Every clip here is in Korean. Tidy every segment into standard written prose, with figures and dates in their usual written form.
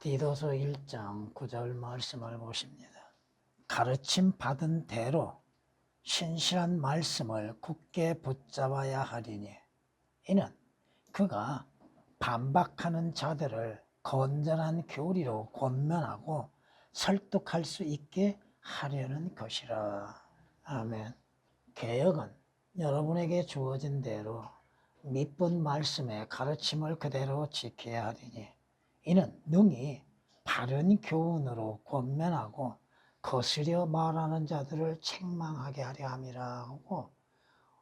디도서 1장 9절 말씀을 보십니다. 가르침 받은 대로 신실한 말씀을 굳게 붙잡아야 하리니 이는 그가 반박하는 자들을 건전한 교리로 권면하고 설득할 수 있게 하려는 것이라. 아멘. 개혁은 여러분에게 주어진 대로 믿은 말씀의 가르침을 그대로 지켜야 하리니 이는 능히 바른 교훈으로 권면하고 거스려 말하는 자들을 책망하게 하려 함이라 하고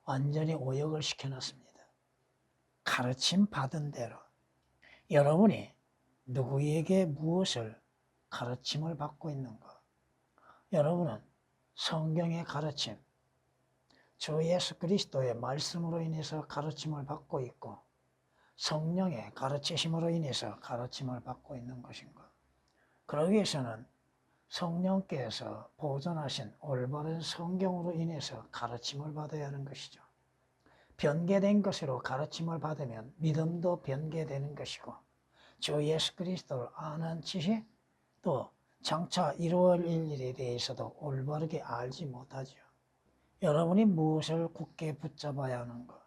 완전히 오역을 시켜놨습니다. 가르침 받은 대로 여러분이 누구에게 무엇을 가르침을 받고 있는가? 여러분은 성경의 가르침, 주 예수 그리스도의 말씀으로 인해서 가르침을 받고 있고 성령의 가르치심으로 인해서 가르침을 받고 있는 것인가? 그러기 위해서는 성령께서 보존하신 올바른 성경으로 인해서 가르침을 받아야 하는 것이죠. 변개된 것으로 가르침을 받으면 믿음도 변개되는 것이고 주 예수 그리스도를 아는 지식 또 장차 이루어질 일에 대해서도 올바르게 알지 못하죠. 여러분이 무엇을 굳게 붙잡아야 하는가?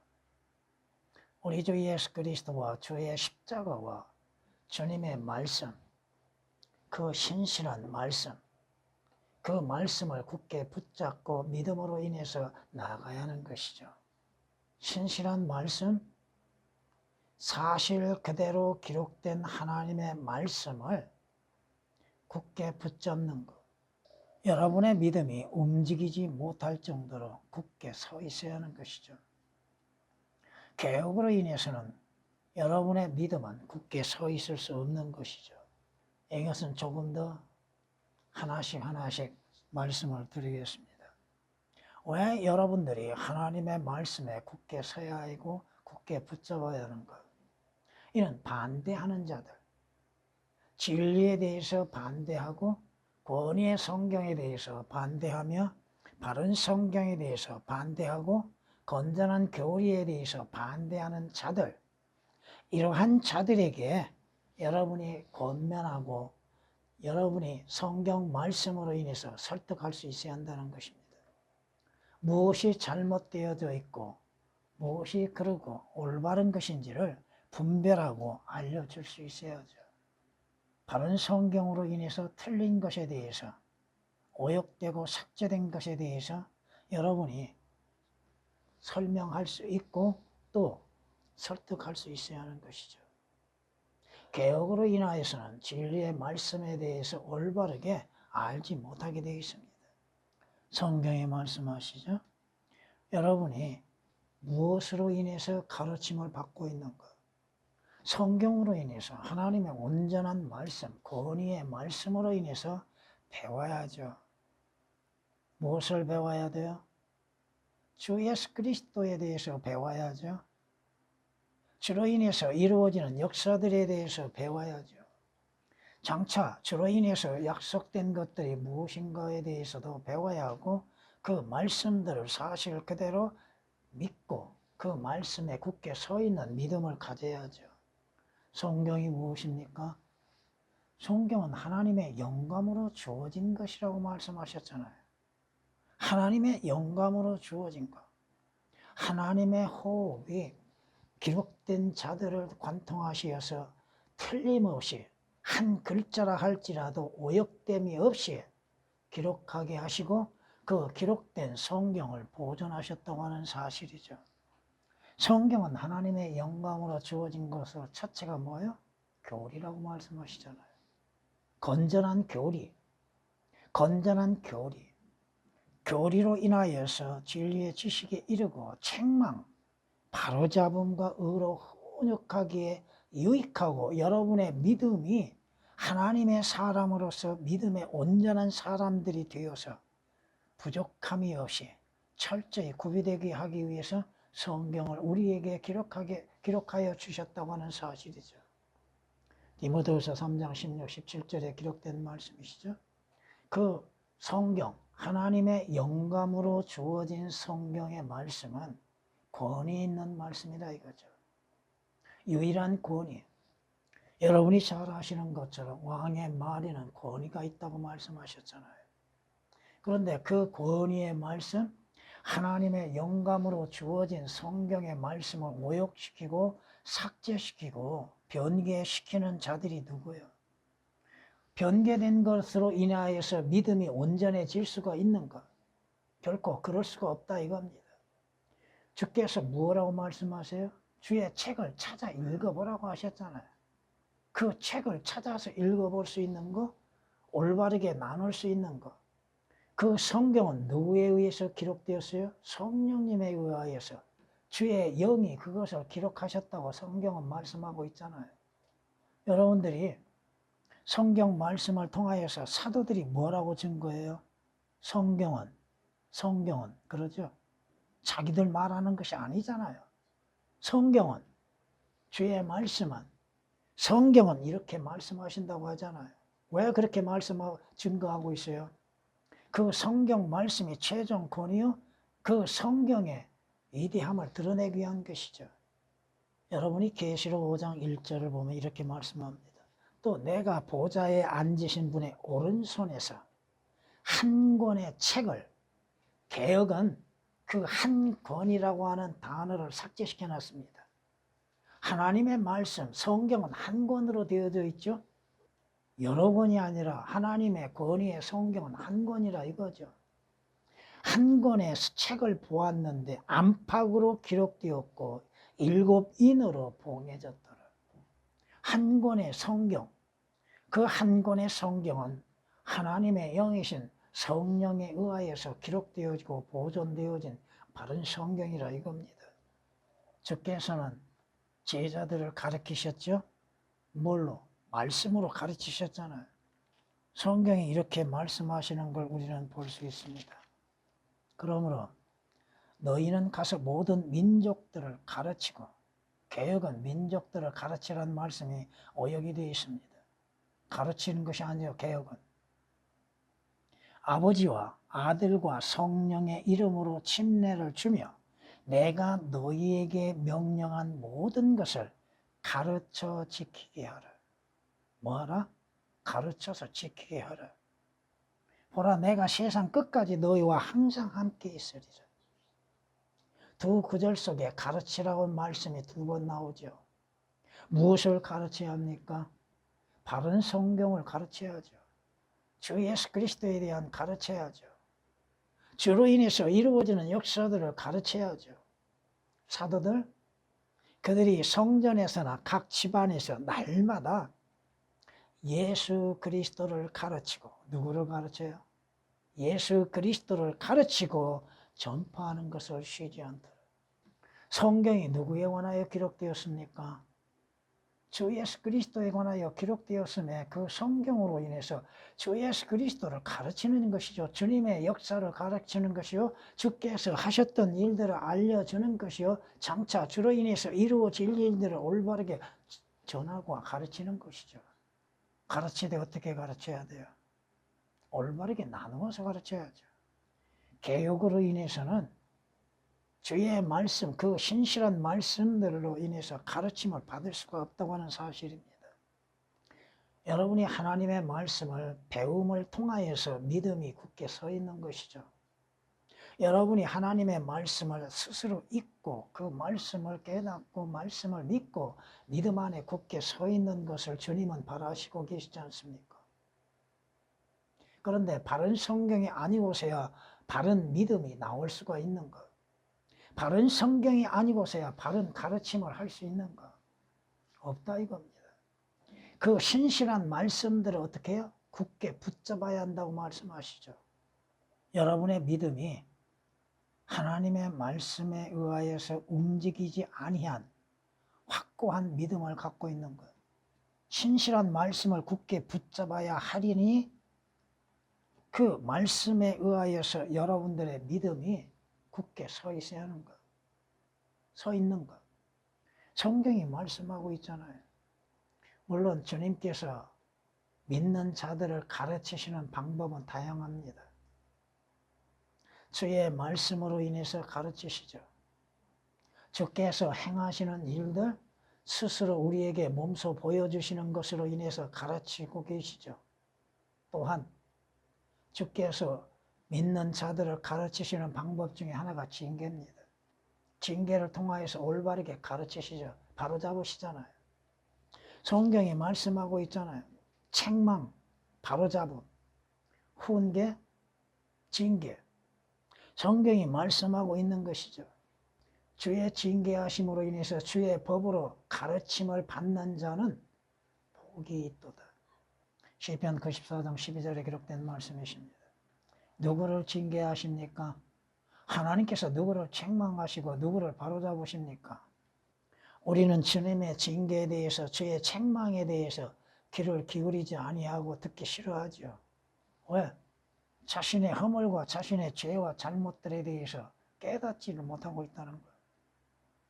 우리 주 예수 그리스도와 주의 십자가와 주님의 말씀, 그 신실한 말씀, 그 말씀을 굳게 붙잡고 믿음으로 인해서 나아가야 하는 것이죠. 신실한 말씀, 사실 그대로 기록된 하나님의 말씀을 굳게 붙잡는 것. 여러분의 믿음이 움직이지 못할 정도로 굳게 서 있어야 하는 것이죠. 개혁으로 인해서는 여러분의 믿음은 굳게 서 있을 수 없는 것이죠. 이것은 조금 더 하나씩 말씀을 드리겠습니다. 왜 여러분들이 하나님의 말씀에 굳게 서야 하고 굳게 붙잡아야 하는가? 이는 반대하는 자들, 진리에 대해서 반대하고 권위의 성경에 대해서 반대하며 바른 성경에 대해서 반대하고 건전한 교리에 대해서 반대하는 자들, 이러한 자들에게 여러분이 권면하고 여러분이 성경 말씀으로 인해서 설득할 수 있어야 한다는 것입니다. 무엇이 잘못되어져 있고 무엇이 그러고 올바른 것인지를 분별하고 알려줄 수 있어야죠. 바른 성경으로 인해서 틀린 것에 대해서 오역되고 삭제된 것에 대해서 여러분이 설명할 수 있고 또 설득할 수 있어야 하는 것이죠. 개혁으로 인하여서는 진리의 말씀에 대해서 올바르게 알지 못하게 되어 있습니다. 성경에 말씀하시죠. 여러분이 무엇으로 인해서 가르침을 받고 있는가? 성경으로 인해서 하나님의 온전한 말씀, 권위의 말씀으로 인해서 배워야죠. 무엇을 배워야 돼요? 주 예수 그리스도에 대해서 배워야죠. 주로 인해서 이루어지는 역사들에 대해서 배워야죠. 장차 주로 인해서 약속된 것들이 무엇인가에 대해서도 배워야 하고 그 말씀들을 사실 그대로 믿고 그 말씀에 굳게 서 있는 믿음을 가져야죠. 성경이 무엇입니까? 성경은 하나님의 영감으로 주어진 것이라고 말씀하셨잖아요. 하나님의 영감으로 주어진 것. 하나님의 호흡이 기록된 자들을 관통하시어서 틀림없이 한 글자라 할지라도 오역됨이 없이 기록하게 하시고 그 기록된 성경을 보존하셨다고 하는 사실이죠. 성경은 하나님의 영감으로 주어진 것으로 첫째가 뭐예요? 교리라고 말씀하시잖아요. 건전한 교리, 건전한 교리. 교리로 인하여서 진리의 지식에 이르고 책망, 바로잡음과 의로 훈육하기에 유익하고 여러분의 믿음이 하나님의 사람으로서 믿음의 온전한 사람들이 되어서 부족함이 없이 철저히 구비되게 하기 위해서 성경을 우리에게 기록하여 주셨다고 하는 사실이죠. 디모데후서 3장 16, 17절에 기록된 말씀이시죠. 그 성경, 하나님의 영감으로 주어진 성경의 말씀은 권위 있는 말씀이다 이거죠. 유일한 권위. 여러분이 잘 아시는 것처럼 왕의 말에는 권위가 있다고 말씀하셨잖아요. 그런데 그 권위의 말씀, 하나님의 영감으로 주어진 성경의 말씀을 모욕시키고 삭제시키고 변개시키는 자들이 누구예요? 변개된 것으로 인하여서 믿음이 온전해질 수가 있는가? 결코 그럴 수가 없다 이겁니다. 주께서 뭐라고 말씀하세요? 주의 책을 찾아 읽어보라고 하셨잖아요. 그 책을 찾아서 읽어볼 수 있는 거, 올바르게 나눌 수 있는 거, 그 성경은 누구에 의해서 기록되었어요? 성령님에 의하여서 주의 영이 그것을 기록하셨다고 성경은 말씀하고 있잖아요. 여러분들이 성경 말씀을 통하여서 사도들이 뭐라고 증거해요? 성경은 그러죠? 자기들 말하는 것이 아니잖아요. 성경은 주의 말씀은 성경은 이렇게 말씀하신다고 하잖아요. 왜 그렇게 말씀하고 증거하고 있어요? 그 성경 말씀이 최종 권위요. 그 성경의 위대함을 드러내기 위한 것이죠. 여러분이 계시록 5장 1절을 보면 이렇게 말씀합니다. 또 내가 보좌에 앉으신 분의 오른손에서 한 권의 책을, 개역은 그 한 권이라고 하는 단어를 삭제시켜 놨습니다. 하나님의 말씀, 성경은 한 권으로 되어져 있죠. 여러 권이 아니라 하나님의 권위의 성경은 한 권이라 이거죠. 한 권의 책을 보았는데 안팎으로 기록되었고 7인으로 봉해졌더라. 한 권의 성경, 그 한 권의 성경은 하나님의 영이신 성령에 의하여서 기록되어지고 보존되어진 바른 성경이라 이겁니다. 주께서는 제자들을 가르치셨죠? 뭘로? 말씀으로 가르치셨잖아요. 성경이 이렇게 말씀하시는 걸 우리는 볼 수 있습니다. 그러므로 너희는 가서 모든 민족들을 가르치고, 개역은 민족들을 가르치라는 말씀이 오역이 되어 있습니다. 가르치는 것이 아니요, 개역은. 아버지와 아들과 성령의 이름으로 침례를 주며 내가 너희에게 명령한 모든 것을 가르쳐 지키게 하라. 뭐하라? 가르쳐서 지키게 하라. 보라, 내가 세상 끝까지 너희와 항상 함께 있으리라. 두 구절 속에 가르치라고 말씀이 2번 나오죠. 무엇을 가르쳐야 합니까? 바른 성경을 가르쳐야죠. 주 예수 그리스도에 대한 가르쳐야죠. 주로 인해서 이루어지는 역사들을 가르쳐야죠. 사도들, 그들이 성전에서나 각 집안에서 날마다 예수 그리스도를 가르치고, 누구를 가르쳐요? 예수 그리스도를 가르치고 전파하는 것을 쉬지 않도록. 성경이 누구에 관하여 기록되었습니까? 주 예수 그리스도에 관하여 기록되었음에 그 성경으로 인해서 주 예수 그리스도를 가르치는 것이죠. 주님의 역사를 가르치는 것이요. 주께서 하셨던 일들을 알려주는 것이요. 장차 주로 인해서 이루어질 일들을 올바르게 전하고 가르치는 것이죠. 가르치되 어떻게 가르쳐야 돼요? 올바르게 나누어서 가르쳐야죠. 개혁으로 인해서는 주의 말씀, 그 신실한 말씀들로 인해서 가르침을 받을 수가 없다고 하는 사실입니다. 여러분이 하나님의 말씀을 배움을 통하여서 믿음이 굳게 서 있는 것이죠. 여러분이 하나님의 말씀을 스스로 읽고 그 말씀을 깨닫고 말씀을 믿고 믿음 안에 굳게 서 있는 것을 주님은 바라시고 계시지 않습니까? 그런데 바른 성경이 아니고서야 바른 믿음이 나올 수가 있는 것. 바른 성경이 아니고서야 바른 가르침을 할 수 있는가? 없다 이겁니다. 그 신실한 말씀들을 어떻게 해요? 굳게 붙잡아야 한다고 말씀하시죠. 여러분의 믿음이 하나님의 말씀에 의하여서 움직이지 아니한 확고한 믿음을 갖고 있는 것. 신실한 말씀을 굳게 붙잡아야 하리니 그 말씀에 의하여서 여러분들의 믿음이 굳게 서 있어야 하는 것. 서 있는 것. 성경이 말씀하고 있잖아요. 물론 주님께서 믿는 자들을 가르치시는 방법은 다양합니다. 주의 말씀으로 인해서 가르치시죠. 주께서 행하시는 일들, 스스로 우리에게 몸소 보여주시는 것으로 인해서 가르치고 계시죠. 또한 주께서 믿는 자들을 가르치시는 방법 중에 하나가 징계입니다. 징계를 통하여서 올바르게 가르치시죠. 바로잡으시잖아요. 성경이 말씀하고 있잖아요. 책망, 바로잡음, 훈계, 징계. 성경이 말씀하고 있는 것이죠. 주의 징계하심으로 인해서 주의 법으로 가르침을 받는 자는 복이 있도다. 시편 94장 12절에 기록된 말씀이십니다. 누구를 징계하십니까? 하나님께서 누구를 책망하시고 누구를 바로잡으십니까? 우리는 주님의 징계에 대해서, 주의 책망에 대해서 귀를 기울이지 아니하고 듣기 싫어하죠. 왜? 자신의 허물과 자신의 죄와 잘못들에 대해서 깨닫지를 못하고 있다는 거예요.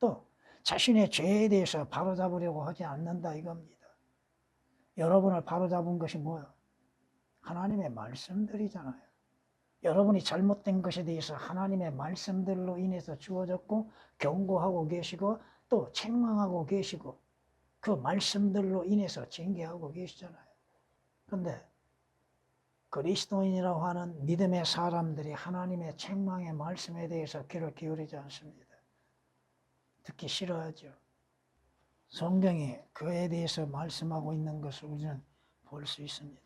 또 자신의 죄에 대해서 바로잡으려고 하지 않는다 이겁니다. 여러분을 바로잡은 것이 뭐예요? 하나님의 말씀들이잖아요. 여러분이 잘못된 것에 대해서 하나님의 말씀들로 인해서 주어졌고 경고하고 계시고 또 책망하고 계시고 그 말씀들로 인해서 징계하고 계시잖아요. 그런데 그리스도인이라고 하는 믿음의 사람들이 하나님의 책망의 말씀에 대해서 귀를 기울이지 않습니다. 듣기 싫어하죠. 성경이 그에 대해서 말씀하고 있는 것을 우리는 볼 수 있습니다.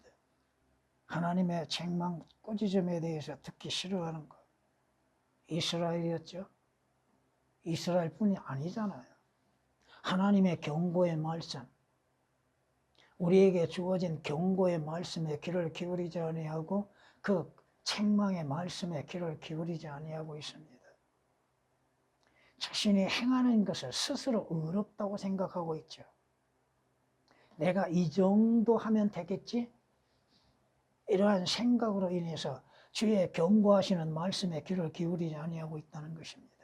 하나님의 책망, 꾸짖음에 대해서 듣기 싫어하는 것. 이스라엘이었죠. 이스라엘뿐이 아니잖아요. 하나님의 경고의 말씀, 우리에게 주어진 경고의 말씀에 귀를 기울이지 아니하고 그 책망의 말씀에 귀를 기울이지 아니하고 있습니다. 자신이 행하는 것을 스스로 의롭다고 생각하고 있죠. 내가 이 정도 하면 되겠지? 이러한 생각으로 인해서 주의 경고하시는 말씀에 귀를 기울이지 아니하고 있다는 것입니다.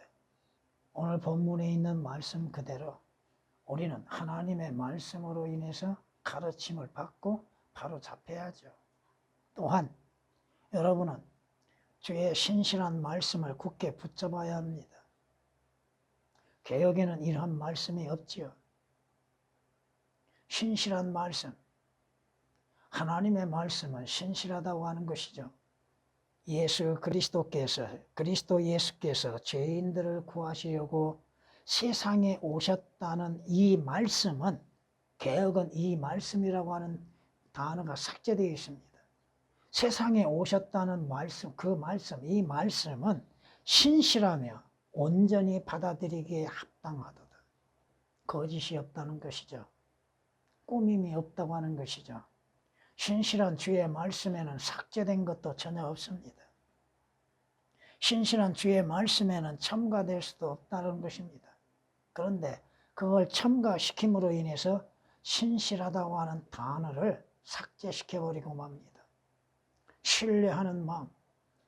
오늘 본문에 있는 말씀 그대로 우리는 하나님의 말씀으로 인해서 가르침을 받고 바로 잡혀야죠. 또한 여러분은 주의 신실한 말씀을 굳게 붙잡아야 합니다. 개역에는 이러한 말씀이 없지요. 신실한 말씀, 하나님의 말씀은 신실하다고 하는 것이죠. 그리스도 예수께서 죄인들을 구하시려고 세상에 오셨다는 이 말씀은, 개역은 이 말씀이라고 하는 단어가 삭제되어 있습니다. 세상에 오셨다는 말씀, 이 말씀은 신실하며 온전히 받아들이기에 합당하도다. 거짓이 없다는 것이죠. 꾸밈이 없다고 하는 것이죠. 신실한 주의 말씀에는 삭제된 것도 전혀 없습니다. 신실한 주의 말씀에는 첨가될 수도 없다는 것입니다. 그런데 그걸 첨가시킴으로 인해서 신실하다고 하는 단어를 삭제시켜버리고 맙니다. 신뢰하는 마음,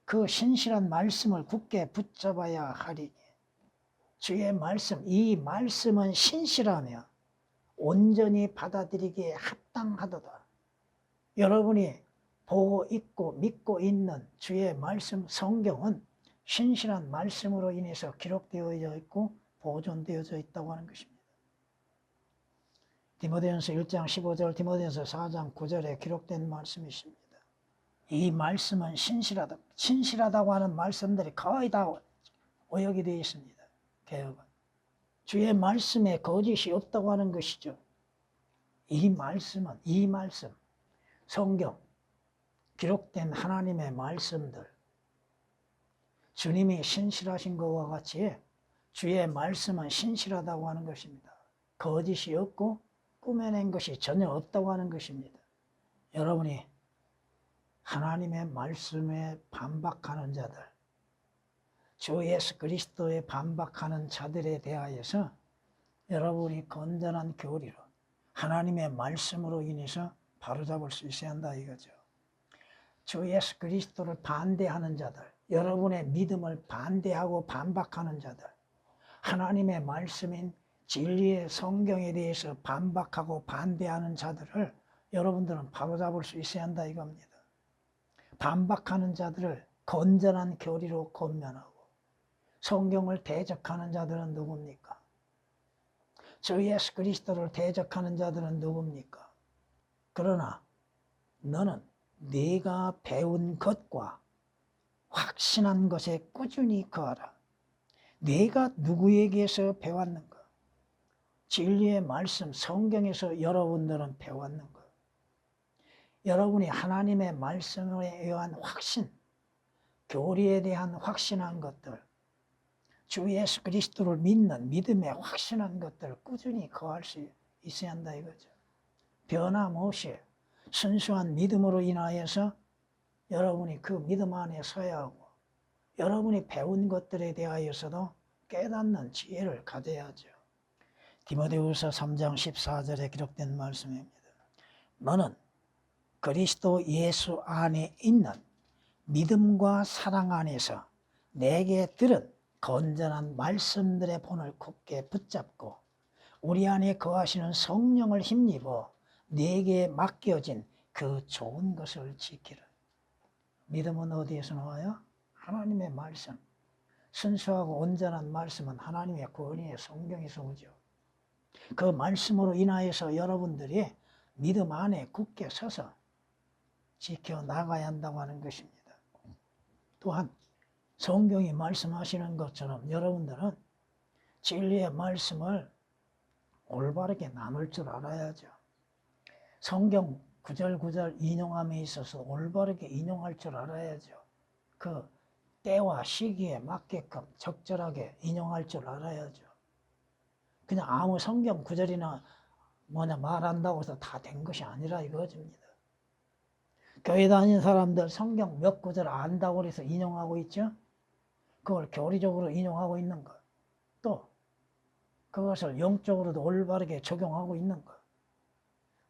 그 신실한 말씀을 굳게 붙잡아야 하리니 주의 말씀, 이 말씀은 신실하며 온전히 받아들이기에 합당하도다. 여러분이 보고 있고 믿고 있는 주의 말씀, 성경은 신실한 말씀으로 인해서 기록되어져 있고 보존되어져 있다고 하는 것입니다. 디모데전서 1장 15절, 디모데전서 4장 9절에 기록된 말씀이십니다. 이 말씀은 신실하다고 하는 말씀들이 거의 다 오역이 되어 있습니다. 개역은. 주의 말씀에 거짓이 없다고 하는 것이죠. 이 말씀, 성경, 기록된 하나님의 말씀들, 주님이 신실하신 것과 같이 주의 말씀은 신실하다고 하는 것입니다. 거짓이 없고 꾸며낸 것이 전혀 없다고 하는 것입니다. 여러분이 하나님의 말씀에 반박하는 자들, 주 예수 그리스도에 반박하는 자들에 대하여서 여러분이 건전한 교리로 하나님의 말씀으로 인해서 바로잡을 수 있어야 한다 이거죠. 주 예수 그리스도를 반대하는 자들, 여러분의 믿음을 반대하고 반박하는 자들, 하나님의 말씀인 진리의 성경에 대해서 반박하고 반대하는 자들을 여러분들은 바로잡을 수 있어야 한다 이겁니다. 반박하는 자들을 건전한 교리로 권면하고 성경을 대적하는 자들은 누굽니까? 주 예수 그리스도를 대적하는 자들은 누굽니까? 그러나 너는 네가 배운 것과 확신한 것에 꾸준히 거하라. 네가 누구에게서 배웠는가? 진리의 말씀 성경에서 여러분들은 배웠는가? 여러분이 하나님의 말씀에 의한 확신, 교리에 대한 확신한 것들, 주 예수 그리스도를 믿는 믿음에 확신한 것들을 꾸준히 거할 수 있어야 한다 이거죠. 변함없이 순수한 믿음으로 인하여서 여러분이 그 믿음 안에 서야 하고 여러분이 배운 것들에 대하여서도 깨닫는 지혜를 가져야죠. 디모데후서 3장 14절에 기록된 말씀입니다. 너는 그리스도 예수 안에 있는 믿음과 사랑 안에서 내게 들은 건전한 말씀들의 본을 굳게 붙잡고 우리 안에 거하시는 성령을 힘입어 내게 맡겨진 그 좋은 것을 지키라. 믿음은 어디에서 나와요? 하나님의 말씀. 순수하고 온전한 말씀은 하나님의 권위의 성경에서 오죠. 그 말씀으로 인하여서 여러분들이 믿음 안에 굳게 서서 지켜나가야 한다고 하는 것입니다. 또한 성경이 말씀하시는 것처럼 여러분들은 진리의 말씀을 올바르게 나눌 줄 알아야죠. 성경 구절 인용함에 있어서 올바르게 인용할 줄 알아야죠. 그 때와 시기에 맞게끔 적절하게 인용할 줄 알아야죠. 그냥 아무 성경 구절이나 말한다고 해서 다 된 것이 아니라 이거입니다. 교회 다니는 사람들 성경 몇 구절 안다고 해서 인용하고 있죠. 그걸 교리적으로 인용하고 있는 것. 또 그것을 영적으로도 올바르게 적용하고 있는 것.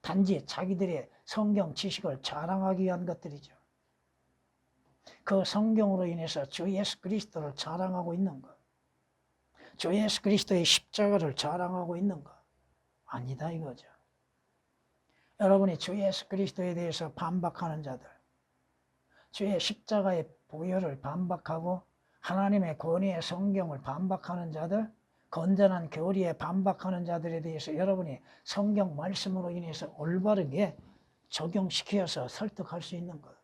단지 자기들의 성경 지식을 자랑하기 위한 것들이죠. 그 성경으로 인해서 주 예수 그리스도를 자랑하고 있는 것. 주 예수 그리스도의 십자가를 자랑하고 있는 것. 아니다 이거죠. 여러분이 주 예수 그리스도에 대해서 반박하는 자들, 주의 십자가의 보혈을 반박하고 하나님의 권위의 성경을 반박하는 자들, 건전한 교리에 반박하는 자들에 대해서 여러분이 성경 말씀으로 인해서 올바르게 적용시켜서 설득할 수 있는 것.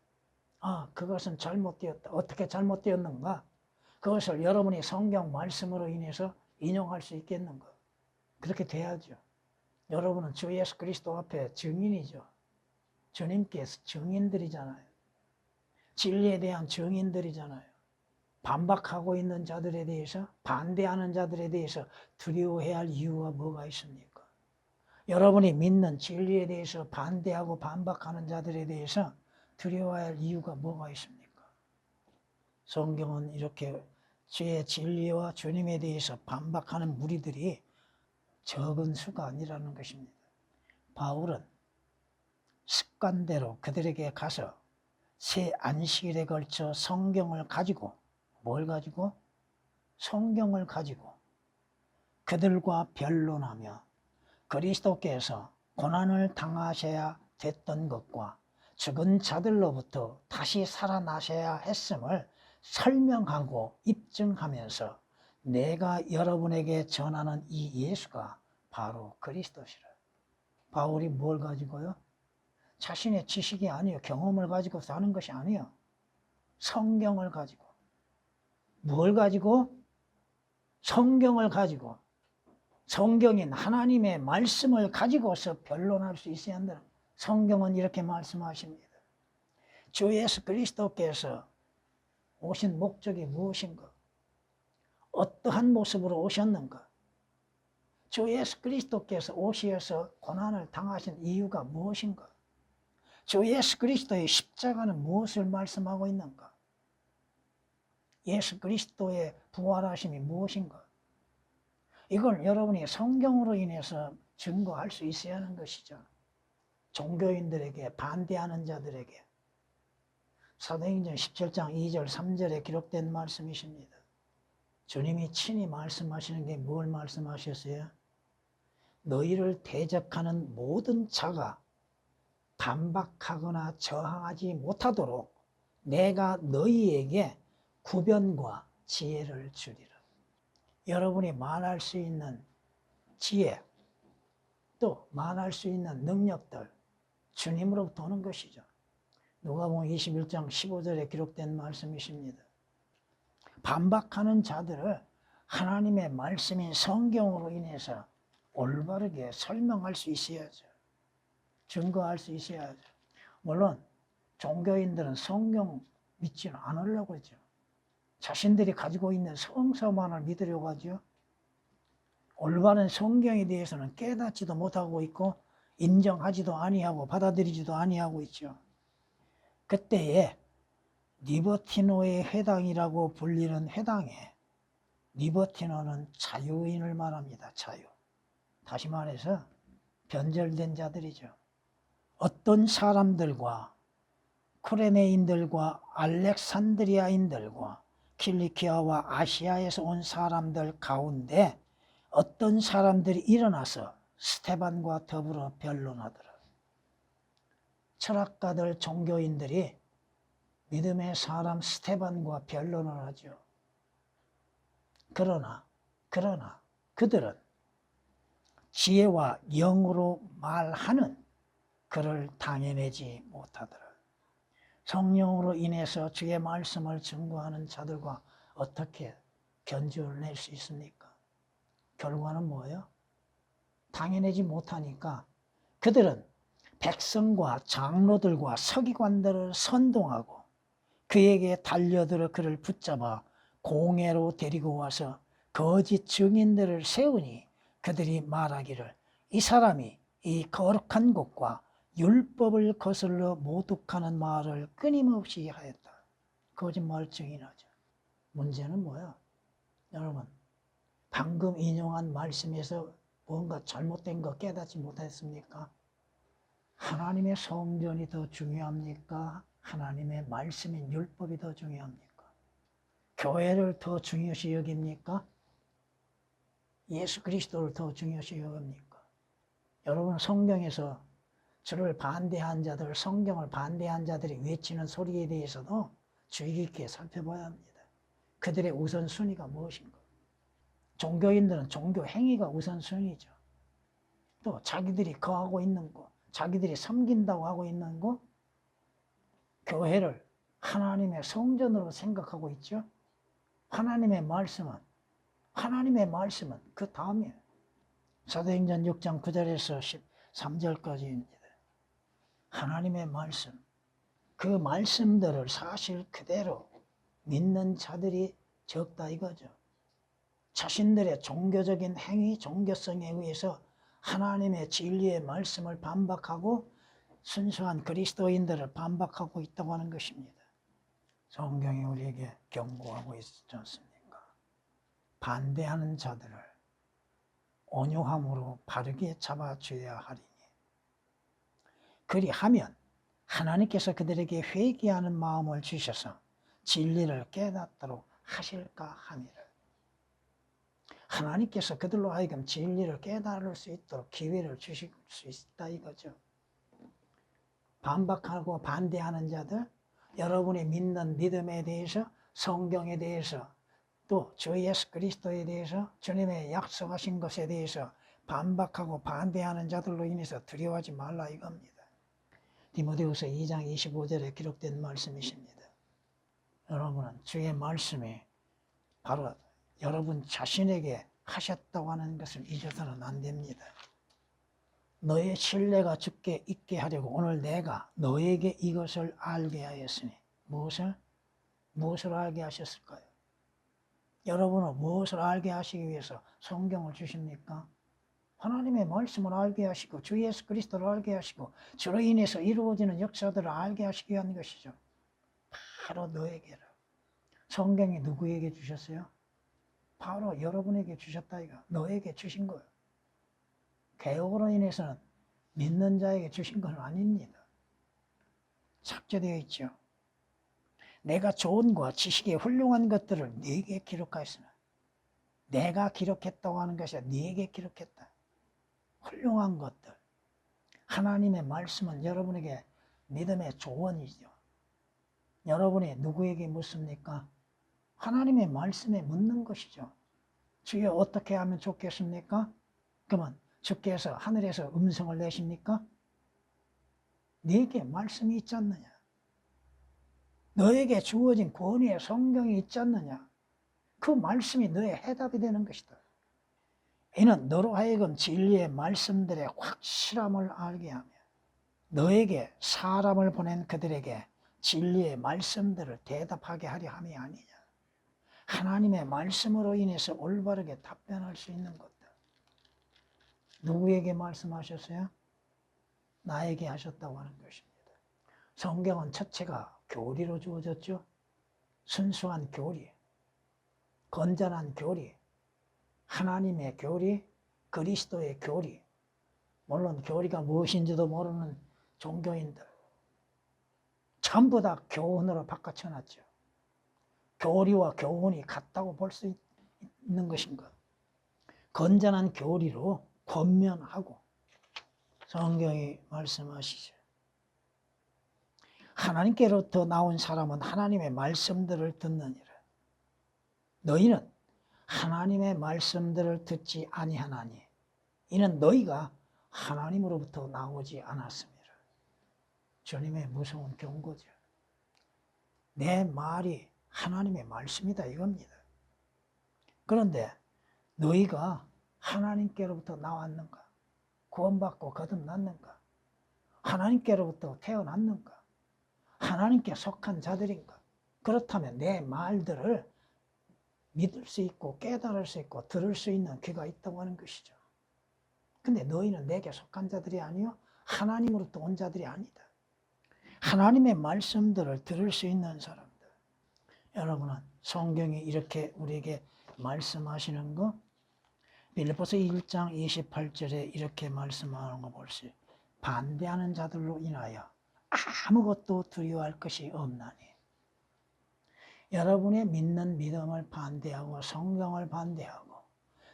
아, 그것은 잘못되었다. 어떻게 잘못되었는가? 그것을 여러분이 성경 말씀으로 인해서 인용할 수 있겠는가? 그렇게 돼야죠. 여러분은 주 예수 그리스도 앞에 증인이죠. 주님께서 증인들이잖아요. 진리에 대한 증인들이잖아요. 반박하고 있는 자들에 대해서, 반대하는 자들에 대해서 두려워해야 할 이유가 뭐가 있습니까? 여러분이 믿는 진리에 대해서 반대하고 반박하는 자들에 대해서 두려워해야 할 이유가 뭐가 있습니까? 성경은 이렇게 주의 진리와 주님에 대해서 반박하는 무리들이 적은 수가 아니라는 것입니다. 바울은 습관대로 그들에게 가서 새 안식일에 걸쳐 성경을 가지고, 뭘 가지고? 성경을 가지고 그들과 변론하며 그리스도께서 고난을 당하셔야 됐던 것과 죽은 자들로부터 다시 살아나셔야 했음을 설명하고 입증하면서 내가 여러분에게 전하는 이 예수가 바로 그리스도시라. 바울이 뭘 가지고요? 자신의 지식이 아니에요. 경험을 가지고 사는 것이 아니에요. 성경을 가지고. 뭘 가지고? 성경을 가지고. 성경인 하나님의 말씀을 가지고서 변론할 수 있어야 한다는 거예요. 성경은 이렇게 말씀하십니다. 주 예수 그리스도께서 오신 목적이 무엇인가? 어떠한 모습으로 오셨는가? 주 예수 그리스도께서 오셔서 고난을 당하신 이유가 무엇인가? 주 예수 그리스도의 십자가는 무엇을 말씀하고 있는가? 예수 그리스도의 부활하심이 무엇인가? 이걸 여러분이 성경으로 인해서 증거할 수 있어야 하는 것이죠. 종교인들에게, 반대하는 자들에게. 사도행전 17장 2절 3절에 기록된 말씀이십니다. 주님이 친히 말씀하시는 게 뭘 말씀하셨어요? 너희를 대적하는 모든 자가 반박하거나 저항하지 못하도록 내가 너희에게 구변과 지혜를 주리라. 여러분이 말할 수 있는 지혜, 또 말할 수 있는 능력들 주님으로부터 오는 것이죠. 누가복음 21장 15절에 기록된 말씀이십니다. 반박하는 자들을 하나님의 말씀인 성경으로 인해서 올바르게 설명할 수 있어야죠. 증거할 수 있어야죠. 물론 종교인들은 성경 믿지는 않으려고 하죠. 자신들이 가지고 있는 성서만을 믿으려고 하죠. 올바른 성경에 대해서는 깨닫지도 못하고 있고 인정하지도 아니하고 받아들이지도 아니하고 있죠. 그때에 리버티노의 회당이라고 불리는 회당에, 리버티노는 자유인을 말합니다. 자유. 다시 말해서 변절된 자들이죠. 어떤 사람들과 쿠레네인들과 알렉산드리아인들과 킬리키아와 아시아에서 온 사람들 가운데 어떤 사람들이 일어나서 스테반과 더불어 변론하더라. 철학가들, 종교인들이 믿음의 사람 스테반과 변론을 하죠. 그러나 그들은 지혜와 영으로 말하는 그를 당해내지 못하더라. 성령으로 인해서 주의 말씀을 증거하는 자들과 어떻게 견주를 낼 수 있습니까? 결과는 뭐예요? 당해내지 못하니까 그들은 백성과 장로들과 서기관들을 선동하고 그에게 달려들어 그를 붙잡아 공회로 데리고 와서 거짓 증인들을 세우니 그들이 말하기를 이 사람이 이 거룩한 곳과 율법을 거슬러 모독하는 말을 끊임없이 하였다. 거짓말 증인하죠. 문제는 뭐야? 여러분, 방금 인용한 말씀에서 뭔가 잘못된 거 깨닫지 못했습니까? 하나님의 성전이 더 중요합니까? 하나님의 말씀인 율법이 더 중요합니까? 교회를 더 중요시 여깁니까? 예수 그리스도를 더 중요시 여깁니까? 여러분, 성경에서 주를 반대한 자들, 성경을 반대한 자들이 외치는 소리에 대해서도 주의 깊게 살펴봐야 합니다. 그들의 우선순위가 무엇인가? 종교인들은 종교 행위가 우선순위죠. 또 자기들이 거하고 있는 거, 자기들이 섬긴다고 하고 있는 거, 교회를 하나님의 성전으로 생각하고 있죠. 하나님의 말씀은 그 다음에 사도행전 6장 9절에서 13절까지입니다. 하나님의 말씀, 그 말씀들을 사실 그대로 믿는 자들이 적다 이거죠. 자신들의 종교적인 행위, 종교성에 의해서 하나님의 진리의 말씀을 반박하고 순수한 그리스도인들을 반박하고 있다고 하는 것입니다. 성경이 우리에게 경고하고 있지 않습니까? 반대하는 자들을 온유함으로 바르게 잡아줘야 하리니 그리하면 하나님께서 그들에게 회개하는 마음을 주셔서 진리를 깨닫도록 하실까 함이라. 하나님께서 그들로 하여금 진리를 깨달을 수 있도록 기회를 주실 수 있다 이거죠. 반박하고 반대하는 자들, 여러분이 믿는 믿음에 대해서, 성경에 대해서, 또 주 예수 그리스도에 대해서, 주님의 약속하신 것에 대해서 반박하고 반대하는 자들로 인해서 두려워하지 말라 이겁니다. 디모데후서 2장 25절에 기록된 말씀이십니다. 여러분은 주의 말씀이 바로 여러분 자신에게 하셨다고 하는 것을 잊어서는 안 됩니다. 너의 신뢰가 주께 있게 하려고 오늘 내가 너에게 이것을 알게 하였으니 무엇을 알게 하셨을까요? 여러분은 무엇을 알게 하시기 위해서 성경을 주십니까? 하나님의 말씀을 알게 하시고 주 예수 그리스도를 알게 하시고 주로 인해서 이루어지는 역사들을 알게 하시기 위한 것이죠. 바로 너에게라. 성경이 누구에게 주셨어요? 바로 여러분에게 주셨다 이거. 너에게 주신 거예요. 개혁으로 인해서는 믿는 자에게 주신 건 아닙니다. 삭제되어 있죠. 내가 조언과 지식의 훌륭한 것들을 네게 기록하였으나 내가 기록했다고 하는 것이 네게 기록했다. 훌륭한 것들. 하나님의 말씀은 여러분에게 믿음의 조언이죠. 여러분이 누구에게 묻습니까? 하나님의 말씀에 묻는 것이죠. 주여 어떻게 하면 좋겠습니까? 그러면 주께서 하늘에서 음성을 내십니까? 네게 말씀이 있지 않느냐? 너에게 주어진 권위의 성경이 있지 않느냐? 그 말씀이 너의 해답이 되는 것이다. 이는 너로 하여금 진리의 말씀들의 확실함을 알게 하며 너에게 사람을 보낸 그들에게 진리의 말씀들을 대답하게 하려 함이 아니냐. 하나님의 말씀으로 인해서 올바르게 답변할 수 있는 것다. 누구에게 말씀하셨어요? 나에게 하셨다고 하는 것입니다. 성경은 첫째가 교리로 주어졌죠. 순수한 교리, 건전한 교리, 하나님의 교리, 그리스도의 교리. 물론 교리가 무엇인지도 모르는 종교인들 전부 다 교훈으로 바꿔쳐놨죠. 교리와 교훈이 같다고 볼 수 있는 것인가? 건전한 교리로 권면하고 성경이 말씀하시죠. 하나님께로부터 나온 사람은 하나님의 말씀들을 듣느니라. 너희는 하나님의 말씀들을 듣지 아니하나니 이는 너희가 하나님으로부터 나오지 않았습니다. 주님의 무서운 경고죠. 내 말이 하나님의 말씀이다 이겁니다. 그런데 너희가 하나님께로부터 나왔는가? 구원받고 거듭났는가? 하나님께로부터 태어났는가? 하나님께 속한 자들인가? 그렇다면 내 말들을 믿을 수 있고 깨달을 수 있고 들을 수 있는 귀가 있다고 하는 것이죠. 근데 너희는 내게 속한 자들이 아니요 하나님으로부터 온 자들이 아니다. 하나님의 말씀들을 들을 수 있는 사람들. 여러분은 성경이 이렇게 우리에게 말씀하시는 거 빌립보서 1장 28절에 이렇게 말씀하는 거 볼수 있어요. 반대하는 자들로 인하여 아무것도 두려워할 것이 없나니. 여러분의 믿는 믿음을 반대하고 성경을 반대하고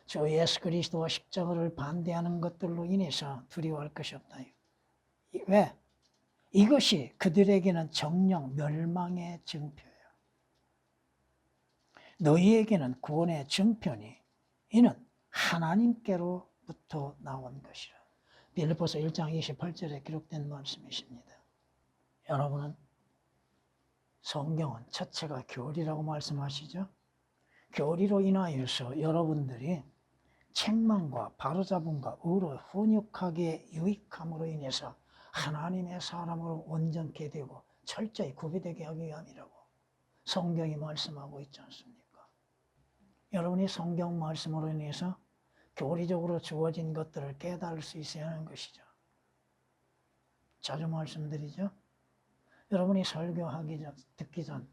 주 예수 그리스도와 십자가를 반대하는 것들로 인해서 두려워할 것이 없다. 왜? 이것이 그들에게는 정령 멸망의 증표예요. 너희에게는 구원의 증표니 이는 하나님께로부터 나온 것이라. 빌립보서 1장 28절에 기록된 말씀이십니다. 여러분은 성경은 첫째가 교리라고 말씀하시죠. 교리로 인하여서 여러분들이 책망과 바로잡음과 의로 훈육하게 유익함으로 인해서 하나님의 사람으로 온전케 되고 철저히 구비되게 하기 위함이라고 성경이 말씀하고 있지 않습니까? 여러분이 성경 말씀으로 인해서 교리적으로 주어진 것들을 깨달을 수 있어야 하는 것이죠. 자주 말씀드리죠. 여러분이 설교하기 전, 듣기 전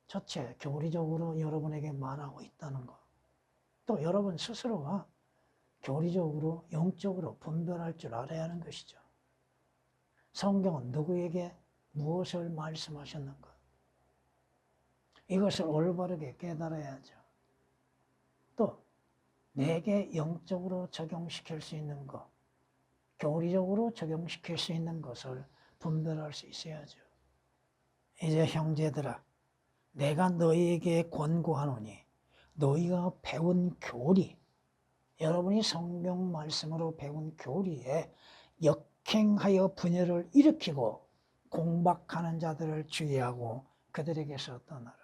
첫째, 교리적으로 여러분에게 말하고 있다는 것. 또 여러분 스스로가 교리적으로, 영적으로 분별할 줄 알아야 하는 것이죠. 성경은 누구에게 무엇을 말씀하셨는가? 이것을 올바르게 깨달아야죠. 또 내게 영적으로 적용시킬 수 있는 것, 교리적으로 적용시킬 수 있는 것을 분별할 수 있어야죠. 이제 형제들아, 내가 너희에게 권고하노니 너희가 배운 교리, 여러분이 성경 말씀으로 배운 교리에 역행하여 분열을 일으키고 공박하는 자들을 주의하고 그들에게서 떠나라.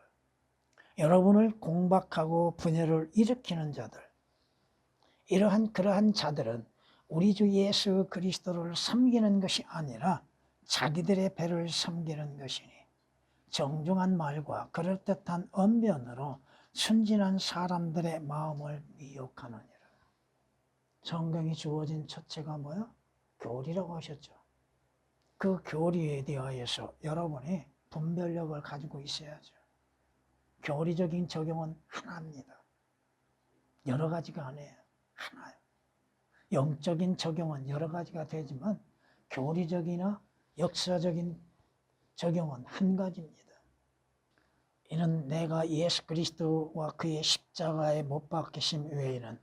여러분을 공박하고 분열을 일으키는 자들, 그러한 자들은 우리 주 예수 그리스도를 섬기는 것이 아니라 자기들의 배를 섬기는 것이니 정중한 말과 그럴듯한 언변으로 순진한 사람들의 마음을 미혹하느니라. 성경이 주어진 첫째가 뭐야? 교리라고 하셨죠. 그 교리에 대하여서 여러분이 분별력을 가지고 있어야죠. 교리적인 적용은 하나입니다. 여러 가지가 아니에요. 하나요. 영적인 적용은 여러 가지가 되지만 교리적이나 역사적인 적용은 한 가지입니다. 이는 내가 예수 그리스도와 그의 십자가에 못 박히심 외에는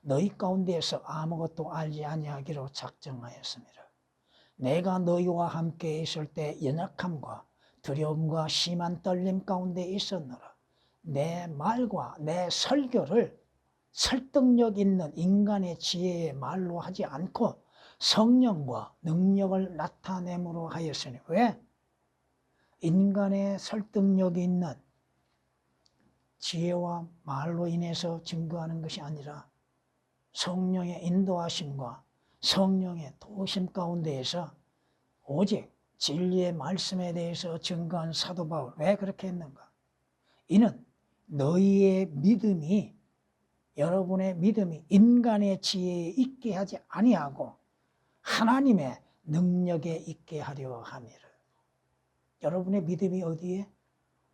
너희 가운데에서 아무것도 알지 아니하기로 작정하였습니다. 내가 너희와 함께 있을 때 연약함과 두려움과 심한 떨림 가운데 있었노라. 내 말과 내 설교를 설득력 있는 인간의 지혜의 말로 하지 않고 성령과 능력을 나타냄으로 하였으니. 왜? 인간의 설득력이 있는 지혜와 말로 인해서 증거하는 것이 아니라 성령의 인도하심과 성령의 도우심 가운데에서 오직 진리의 말씀에 대해서 증거한 사도 바울. 왜 그렇게 했는가? 이는 너희의 믿음이, 여러분의 믿음이 인간의 지혜에 있게 하지 아니하고 하나님의 능력에 있게 하려 함이라. 여러분의 믿음이 어디에?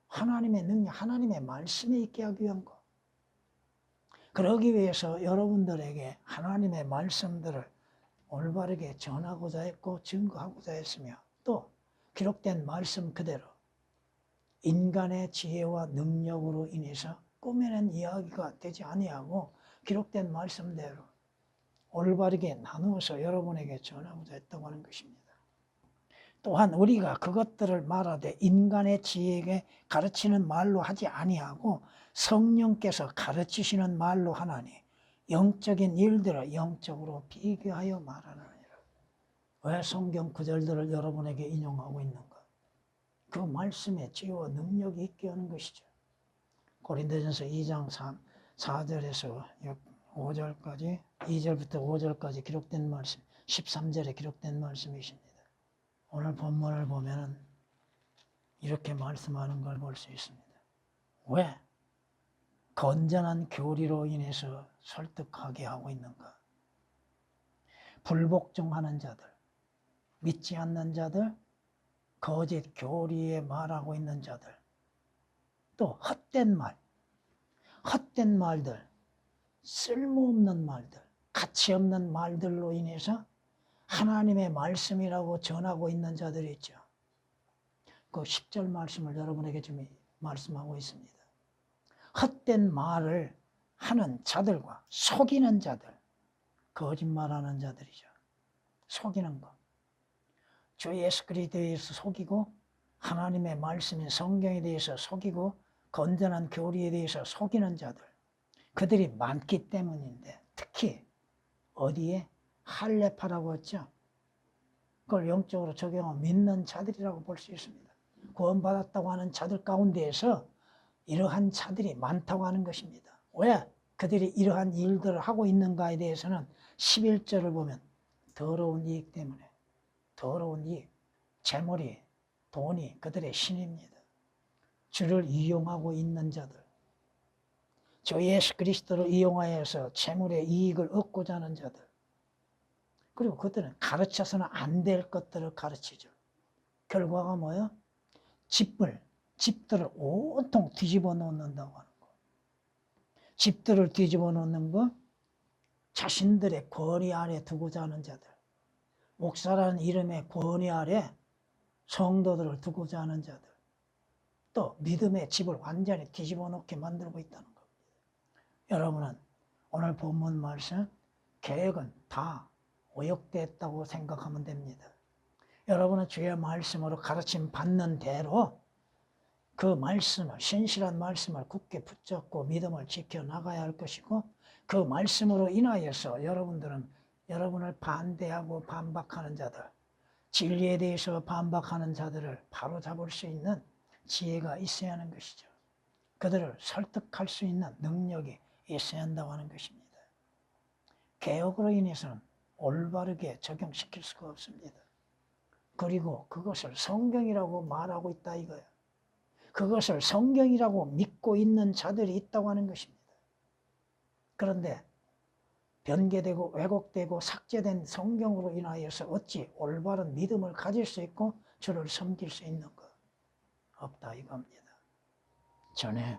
하나님의 능력, 하나님의 말씀에 있게 하기 위한 것. 그러기 위해서 여러분들에게 하나님의 말씀들을 올바르게 전하고자 했고 증거하고자 했으며, 또 기록된 말씀 그대로 인간의 지혜와 능력으로 인해서 꾸며낸 이야기가 되지 아니하고 기록된 말씀대로 올바르게 나누어서 여러분에게 전하고자 했다고 하는 것입니다. 또한 우리가 그것들을 말하되 인간의 지혜에게 가르치는 말로 하지 아니하고 성령께서 가르치시는 말로 하나니 영적인 일들을 영적으로 비교하여 말하느니라. 왜 성경 구절들을 여러분에게 인용하고 있는가? 그 말씀에 지혜와 능력이 있게 하는 것이죠. 고린도전서 2장 4절에서 5절까지, 2절부터 5절까지 기록된 말씀, 13절에 기록된 말씀이십니다. 오늘 본문을 보면 이렇게 말씀하는 걸 볼 수 있습니다. 왜? 건전한 교리로 인해서 설득하게 하고 있는가? 불복종하는 자들, 믿지 않는 자들, 거짓 교리에 말하고 있는 자들, 또 헛된 말들, 쓸모없는 말들, 가치 없는 말들로 인해서 하나님의 말씀이라고 전하고 있는 자들이 있죠. 그 10절 말씀을 여러분에게 지금 말씀하고 있습니다. 헛된 말을 하는 자들과 속이는 자들, 거짓말하는 자들이죠. 속이는 것. 주 예수 그리스도에 대해서 속이고 하나님의 말씀인 성경에 대해서 속이고 건전한 교리에 대해서 속이는 자들, 그들이 많기 때문인데, 특히 어디에? 할례파라고 했죠. 그걸 영적으로 적용하면 믿는 자들이라고 볼 수 있습니다. 구원받았다고 하는 자들 가운데에서 이러한 자들이 많다고 하는 것입니다. 왜 그들이 이러한 일들을 하고 있는가에 대해서는 11절을 보면 더러운 이익 때문에, 더러운 이익, 재물이, 돈이 그들의 신입니다. 주를 이용하고 있는 자들, 주 예수 그리스도를 이용하여서 재물의 이익을 얻고자 하는 자들, 그리고 그들은 가르쳐서는 안 될 것들을 가르치죠. 결과가 뭐예요? 집들을 온통 뒤집어 놓는다고 하는 거. 집들을 뒤집어 놓는 거, 자신들의 권위 아래 두고자 하는 자들, 목사라는 이름의 권위 아래 성도들을 두고자 하는 자들, 또 믿음의 집을 완전히 뒤집어 놓게 만들고 있다는 겁니다. 여러분은 오늘 본문 말씀, 계획은 다 오역됐다고 생각하면 됩니다. 여러분은 주의 말씀으로 가르침 받는 대로 그 말씀을, 신실한 말씀을 굳게 붙잡고 믿음을 지켜나가야 할 것이고, 그 말씀으로 인하여서 여러분들은 여러분을 반대하고 반박하는 자들, 진리에 대해서 반박하는 자들을 바로잡을 수 있는 지혜가 있어야 하는 것이죠. 그들을 설득할 수 있는 능력이 있어야 한다고 하는 것입니다. 개혁으로 인해서는 올바르게 적용시킬 수가 없습니다. 그리고 그것을 성경이라고 말하고 있다 이거예요. 그것을 성경이라고 믿고 있는 자들이 있다고 하는 것입니다. 그런데 변개되고 왜곡되고 삭제된 성경으로 인하여서 어찌 올바른 믿음을 가질 수 있고 주를 섬길 수 있는 것? 없다 이겁니다. 전에